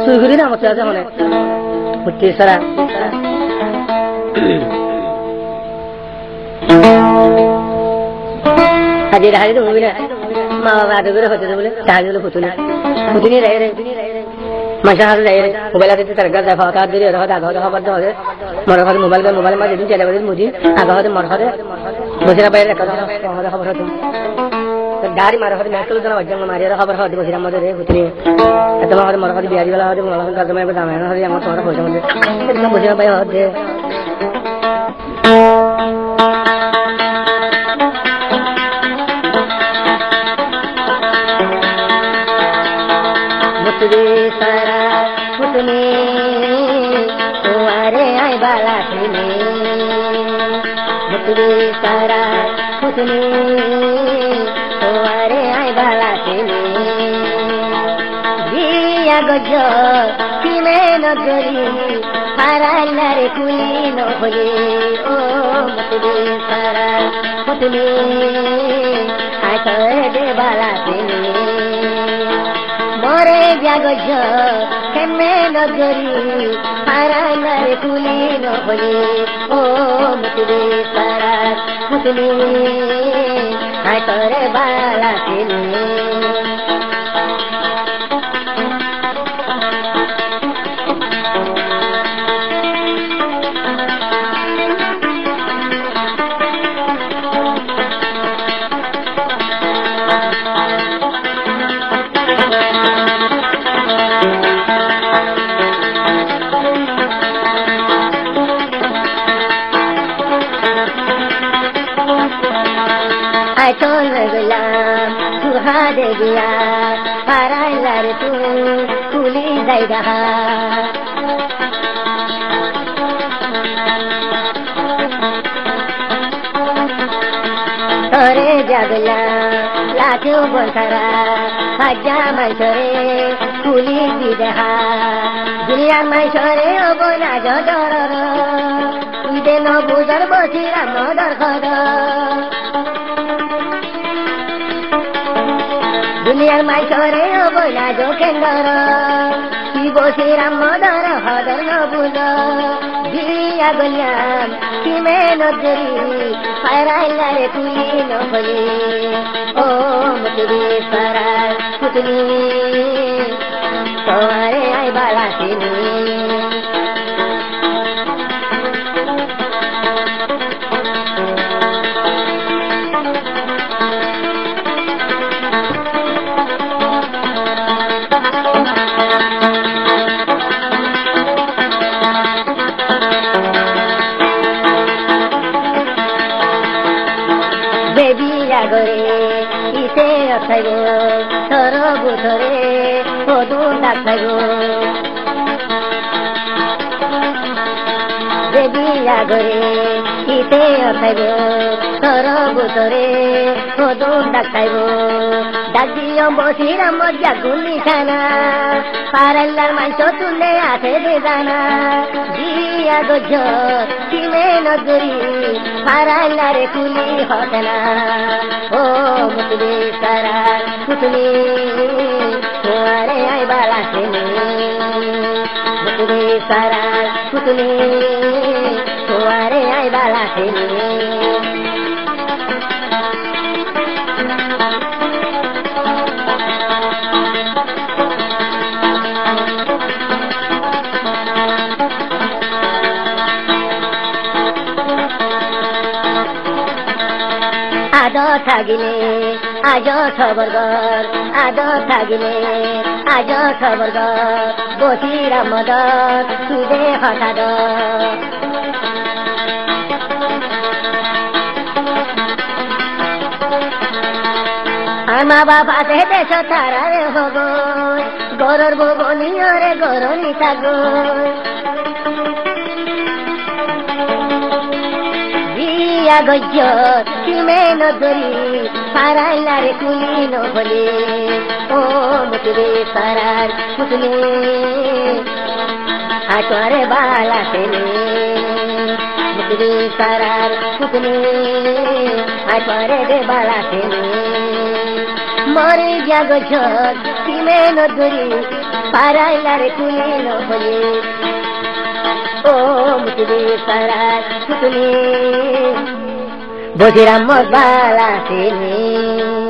সুইগুলি নাম আছে মানে বুঝছি সারা হাজির হাজির মুভি না মা বাবা আদৌ করে হতে বলে হাজির পুতুনি পুতুনি রে মাসা হাজির রে মোবাইল হাতে তার গাছ দেখা হতা দিয়ে দেখা আগা হতে খবর দেওয়া মরে হতে মোবাইল মাঝে দিন চলে গেছে মুজি আগা হতে মর হতে বসিরা বাইরে কথা খবর হতে গাড়ি মারা হতে ম্যাচ চলে যাওয়া মারিয়া খবর হতে বসিরা মধ্যে রে পুতুনি তোমার হতে মর হতে বিয়ারি বেলা হতে মর হতে কাজমে দামে হতে আমার তোমার পয়সা মধ্যে একদম বসিরা বাইরে হতে सारा पुतनी तुम्हारे आई बाला सुनी मुतली सारा पुतनी तुम्हारे आई बाला सुनी जिया गजो किने नगरी हारा नारे कुली न होली ओ मुतली सारा पुतनी आई करे दे बाला सुनी मोरे जागज केमे नगरी हारा नारे कुली न होली ओ मुतली सारा पुतली हाय करे बाला सिनी चल गया सुहा दे गया हारा लारे तू कुली जाई रहा तोरे जागला लाखो बंसारा हजा मैसरे कुली दी रहा दुनिया मैसरे ओबना जो डर उदे न बुझर बसिरा मदर खर दुनियार माइसरे अबना जो केंदर की बसिरा मदर हदर न बुझ जिया गलियाम किमे नजरी हायराइला रे कुली न होली ओ मुतली सारा पुतली तोरे आई बाला सिनी गरे इसे अथाइगो थर बुथरे पदु डाक्थाइगो देबिया गरे इसे अथाइगो थर बुथरे पदु डाक्थाइगो डाकियो बसिरा मजा गुली खाना पारल्लार माइसो तुले आथे दे जाना जिया गज किमे नगरी हारा रे कुली हटना ओ मुतली सारा पुतली तुम्हारे आई बाला सिनी मुतली सारा पुतली तुम्हारे आई बाला सिनी आजो थागिले आजो खबरगर आजो थागिले आजो खबरगर बसिरा मदर तुदे हटाद आमा बाबा से देश तारा रे होगो गरर बबनी रे गरनी थागो गज किमे नगरी हारा रे कुली न होली ओ मुतली सारा पुतली हाटरे बाला सिनी मुतली सारा पुतली हाटरे दे बाला सिनी মরে যাগ ঝড় তিমে নদুরি পারাইলারে তুলি নহলে ও মুতুলি পারাই মুতুলি বজিরাম বালা সিনি